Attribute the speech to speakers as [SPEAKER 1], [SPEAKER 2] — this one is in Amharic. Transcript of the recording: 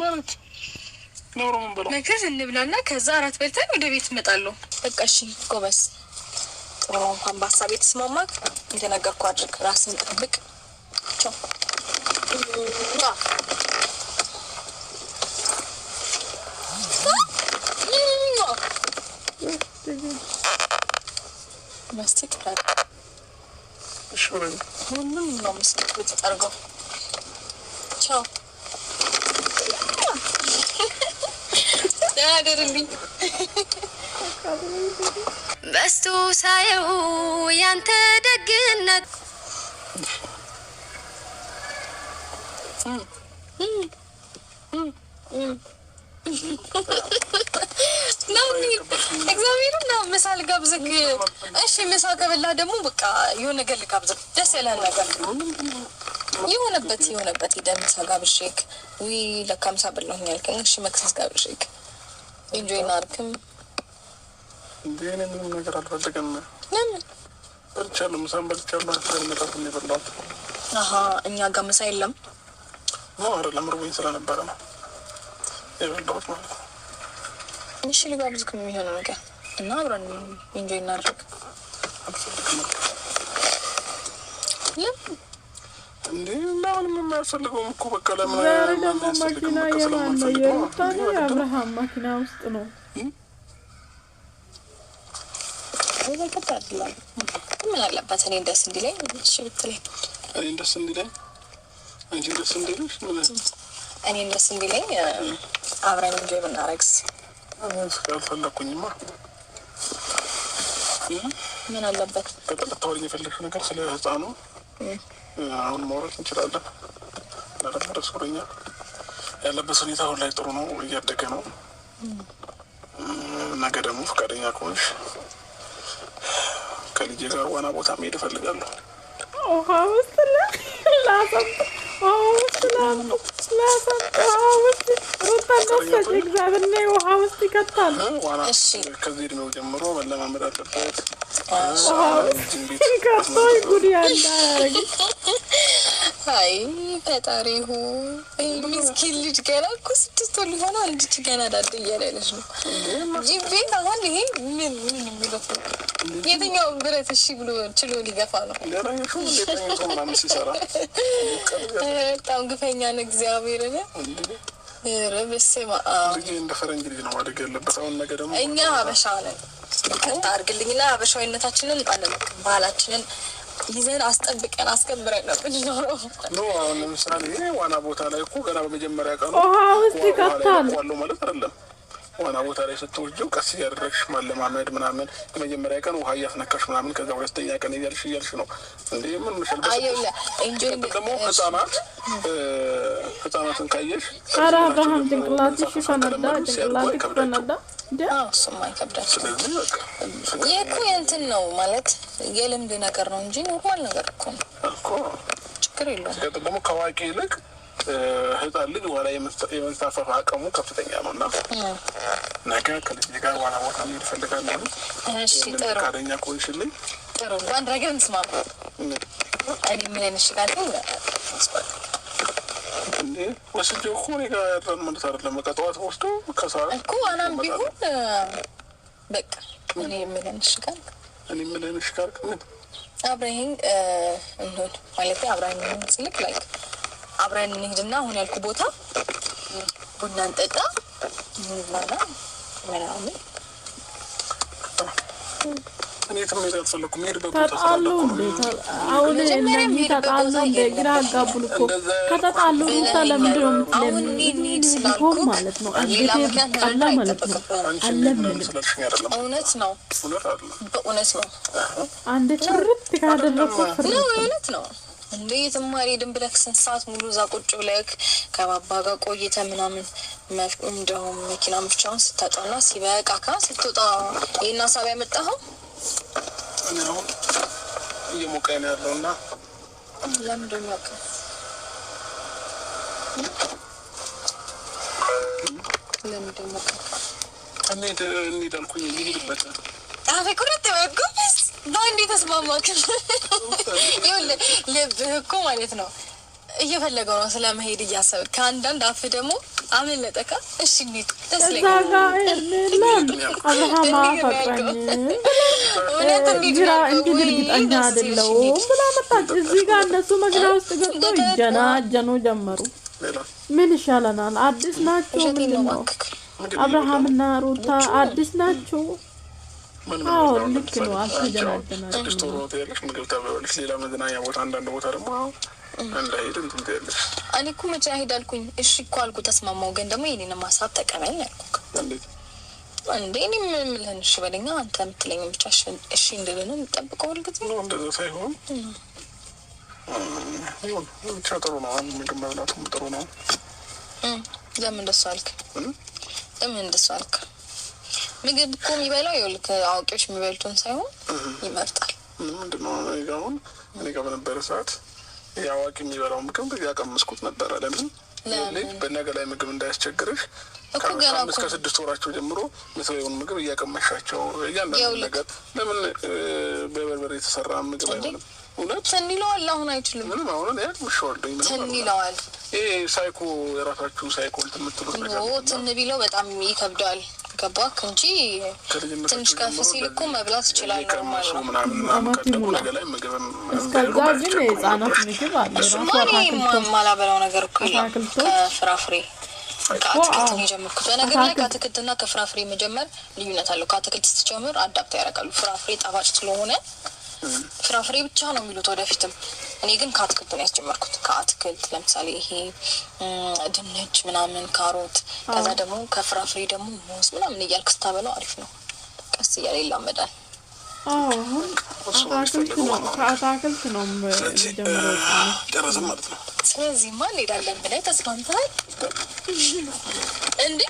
[SPEAKER 1] ማለት
[SPEAKER 2] ነገር እንብላና ከዛ አራት በልተን ወደ ቤት እመጣለሁ። በቃ እሺ ጎበዝ። ጥሩ እንኳን በሀሳብ የተስማማክ እንደነገርኩ አድርግ። ራስን ጠብቅ። ቻው ማስቲክ ታዲያ ሁሉም ነው መስሎት ተጠርገው። ቻው ያደርልኝ በስቱ ሳየው ያንተ ደግነት እግዚአብሔርን ነው ምሳል ጋብዘክ። እሺ ምሳ ከበላ ደግሞ በቃ የሆነ ነገር ልጋብዘክ፣ ደስ ያለን ነገር የሆነበት ሄደን ምሳ ጋብዤክ። ውይ ለካ ምሳ በላሁኝ ያልከኝ። እሺ መክሰስ ጋብዤክ ኢንጆይ እናድርግም።
[SPEAKER 1] እንዴት ነው ነገር አልፈልግም። ለምን በልቻለሁ፣ ምሳም በልቻለሁ። አትፈልግም ነው የበላሁት።
[SPEAKER 2] አሃ እኛ ጋር ምሳ የለም
[SPEAKER 1] ነው አይደለም፣ ርቦኝ ስለነበረ ነው የበላሁት ማለት ነው።
[SPEAKER 2] እሺ ልጋብዝክ የሚሆነው ነገር እና አብረን ኢንጆይ እናድርግ።
[SPEAKER 1] አልፈልግም።
[SPEAKER 2] ለምን
[SPEAKER 1] እንዴ ምንም የማያስፈልገውም እኮ በቃ ለምን
[SPEAKER 3] ዛሬ ደግሞ መኪና የማን ነው? የሩታ ነው የአብርሃም መኪና ውስጥ ነው።
[SPEAKER 2] ምን አለበት እኔ ደስ እንዲለኝ? እሺ ብትለኝ
[SPEAKER 1] እኔ ደስ እንዲለኝ አንቺ ደስ እንዲልሽ
[SPEAKER 2] እኔ ደስ እንዲለኝ አብረን እንጆይ ብናረግስ?
[SPEAKER 1] አልፈለኩኝማ።
[SPEAKER 2] ምን አለበት?
[SPEAKER 1] ተጠጣውኝ የፈለግሽ ነገር ስለ ህፃኑ አሁን ማውራት እንችላለን። ለረም ደስ ብሎኛል። ያለበት ሁኔታ አሁን ላይ ጥሩ ነው፣ እያደገ ነው። ነገ ደግሞ ፈቃደኛ ከሆንሽ ከልጄ ጋር ዋና ቦታ መሄድ እፈልጋለሁ።
[SPEAKER 3] ውሃ ውስጥ ውሃ ውስጥ ይከታል።
[SPEAKER 1] ከዚህ እድሜው ጀምሮ መለማመድ አለበት።
[SPEAKER 3] ጉድ ያለ
[SPEAKER 2] አይ ፈጣሪ ሆይ ምስኪን ልጅ ገና እኮ 6 ወር ሊሆነው አንቺ ገና ዳድ እያለች ነው። ቤት አሁን ይሄ ምን የሚለው የትኛው ብረት እሺ ብሎ ችሎ ሊገፋ ነው? በጣም ግፈኛ ነው እግዚአብሔር ነው። ረበስማ
[SPEAKER 1] እንደ ፈረንጅ ልጅ ነው ማደግ ያለበት። አሁን ነገ ደግሞ
[SPEAKER 2] እኛ ሀበሻ ነን። ከታ አርግልኝና ሀበሻዊነታችንን ባህላችንን ይዘን አስጠብቀን አስከብረን ነው እንኖረው።
[SPEAKER 1] አሁን ለምሳሌ ዋና ቦታ ላይ እኮ ገና በመጀመሪያ ቀኑ
[SPEAKER 3] ውሃ ውስጥ ይከታል
[SPEAKER 1] ማለት አይደለም። ዋና ቦታ ላይ ስትወስጂው ቀስ እያደረግሽ ማለማመድ ምናምን፣ የመጀመሪያ ቀን ውሃ እያስነካሽ ምናምን፣ ከዛ ሁለተኛ ቀን እያልሽ ነው እንዴ ምን መሸልበስ ደግሞ ህፃናትን ካየሽ
[SPEAKER 3] ኧረ አብርሃም ጭንቅላትሽ ፈነዳ፣ ጭንቅላትሽ ፈነዳ።
[SPEAKER 2] እሱማ ይከብዳል። ይህ እኮ የእንትን ነው ማለት የልምድ ነገር ነው እንጂ ኖርማል ነገር እኮ ነው እኮ፣ ችግር የለውም።
[SPEAKER 1] ደግሞ ከአዋቂ ይልቅ ህፃን ልጅ ዋና የመንሳፈፍ አቅሙ ከፍተኛ ነው እና ነገ ከልጅ ጋር ዋና ቦታ መሄድ እፈልጋለሁ።
[SPEAKER 2] እሺ ጥሩ፣
[SPEAKER 1] ፈቃደኛ ከሆንሽልኝ
[SPEAKER 2] ጥሩ። በአንድ ነገር እንስማማ። እኔ ምን እንሽጋል
[SPEAKER 1] እንዴ ወስጄው እኮ እኔ ጋር ያድራል ማለት አይደለም። በቃ ጠዋት ወስዶ ከሰዓት
[SPEAKER 2] እኮ ዋናም ቢሆን በቃ እኔ ምን እንሽጋል ምን አብረን እንሂድ ማለት አብረን እንስልክ ላይክ አብረን እንሂድና አሁን ያልኩ ቦታ ቡና እንጠጣ እንብላና ምናምን።
[SPEAKER 1] እኔ ተመጣጣ አልፈለኩም።
[SPEAKER 3] ተጣሉ አሁን እነዚህ ተጣሉ ግራ አጋቡን እኮ። ከተጣሉ ለምንድን ነው የምትለምነው ማለት ነው? አለ ማለት ነው። አለምን
[SPEAKER 2] እውነት ነው፣ በእውነት ነው።
[SPEAKER 3] አንድ ትርት ካደረኩ
[SPEAKER 2] ነው እውነት ነው። እንዴ ተማሪ ደም ብለክ ስንት ሰዓት ሙሉ እዛ ቁጭ ብለክ ከባባ ጋር ቆይተህ ምናምን እንደውም መኪና ብቻውን ስታጣና ሲበቃ ስትወጣ ይሄን ሀሳብ ያመጣኸው
[SPEAKER 1] ነው። እየሞቀኝ ነው ያለውና
[SPEAKER 2] ለምንድን ነው ያውቃ ለምንድን ነው
[SPEAKER 1] እንዴት አልኩኝ ልሂድበት
[SPEAKER 2] አፌ ቁርጥ ወግብስ በአንዴ ተስማማክ። ይኸውልህ ልብህ እኮ ማለት ነው እየፈለገው ነው ስለመሄድ እያሰብን ከአንዳንድ አፍ ደግሞ አመለጠካ። እሺ እንዴት ተስለኝ
[SPEAKER 3] እዛ ጋር አብርሃም አፈቀረኝ ግራ እንጂ እርግጠኛ አይደለሁም ብላ መጣች። እዚህ ጋር እነሱ መኪና ውስጥ ገብተው ይጀናጀኑ ጀመሩ። ምን ይሻለናል? አዲስ ናቸው። ምንድን ነው አብርሃምና ሩታ አዲስ ናቸው። አዎ ልክ ነው። አልተጀናጀናቸው።
[SPEAKER 1] ምግብ ታበያለሽ፣ ሌላ መዝናኛ ቦታ፣ አንዳንድ ቦታ ደግሞ እንዳይሄድ እንትን ትያለሽ።
[SPEAKER 2] እኔ እኮ መቼ አልኩኝ። እሺ እኮ አልኩ ተስማማው። ግን ደግሞ የኔን ሀሳብ ተቀበል አልኩ። እንዴ እኔ ምን ልህን እሺ በለኛ። አንተ የምትለኝ ብቻ እሺ እንድልን እንጠብቀው። ልግት
[SPEAKER 1] ነው እንደዛ ሳይሆን ይሁን ብቻ ጥሩ ነው። ምግብ መብላቱም ጥሩ ነው።
[SPEAKER 2] ለምን እንደሱ አልክ? ለምን እንደሱ አልክ? ምግብ እኮ የሚበላው ይኸውልህ አዋቂዎች የሚበሉትን ሳይሆን ይመርጣል።
[SPEAKER 1] ምንድነው እኔ ጋር በነበረ ሰዓት የአዋቂ የሚበላው ምግብ ያቀመስኩት ነበረ። ለምን በነገ ላይ ምግብ እንዳያስቸግርሽ ከ5 ከ6 ወራቸው ጀምሮ መስሪያውን ምግብ እያቀመሻቸው እያንዳንዱ ነገር ለምን በበርበሬ የተሰራ ምግብ አይሆንም? እውነት
[SPEAKER 2] ትንይለዋል። አሁን አይችልም
[SPEAKER 1] ምንም አሁን ምሽወልደኝ
[SPEAKER 2] ትንይለዋል።
[SPEAKER 1] ይሄ ሳይኮ የራሳችሁ ሳይኮ የምትሉት ነገር
[SPEAKER 2] ትንቢለው በጣም ይከብዳል። ገባክ እንጂ ትንሽ ከፍ ሲል እኮ መብላት ይችላል።
[SPEAKER 1] ማለት ነው ነገ ላይ ምግብም
[SPEAKER 3] እስከዛ ግን የህፃናት ምግብ አለ ራሱ
[SPEAKER 2] ማላበላው ነገር እኮ ይላል። ከፍራፍሬ ከአትክልት ነው የጀመርኩት። በነገር ላይ ከአትክልትና ከፍራፍሬ መጀመር ልዩነት አለው። ከአትክልት ስትጀምር አዳፕት ያደርጋሉ። ፍራፍሬ ጣፋጭ ስለሆነ ፍራፍሬ ብቻ ነው የሚሉት ወደፊትም። እኔ ግን ከአትክልት ነው ያስጀመርኩት። ከአትክልት ለምሳሌ ይሄ ድንች ምናምን፣ ካሮት፣ ከዛ ደግሞ ከፍራፍሬ ደግሞ ሙዝ ምናምን እያልክ ስታበላው አሪፍ ነው። ቀስ እያለ ይላመዳል።
[SPEAKER 3] ከአትክልት ነው የሚጀምረው
[SPEAKER 1] ጨረስን ማለት ነው።
[SPEAKER 2] ስለዚህ ማን እንሄዳለን ብለህ ተስማምተሃል እንዴ?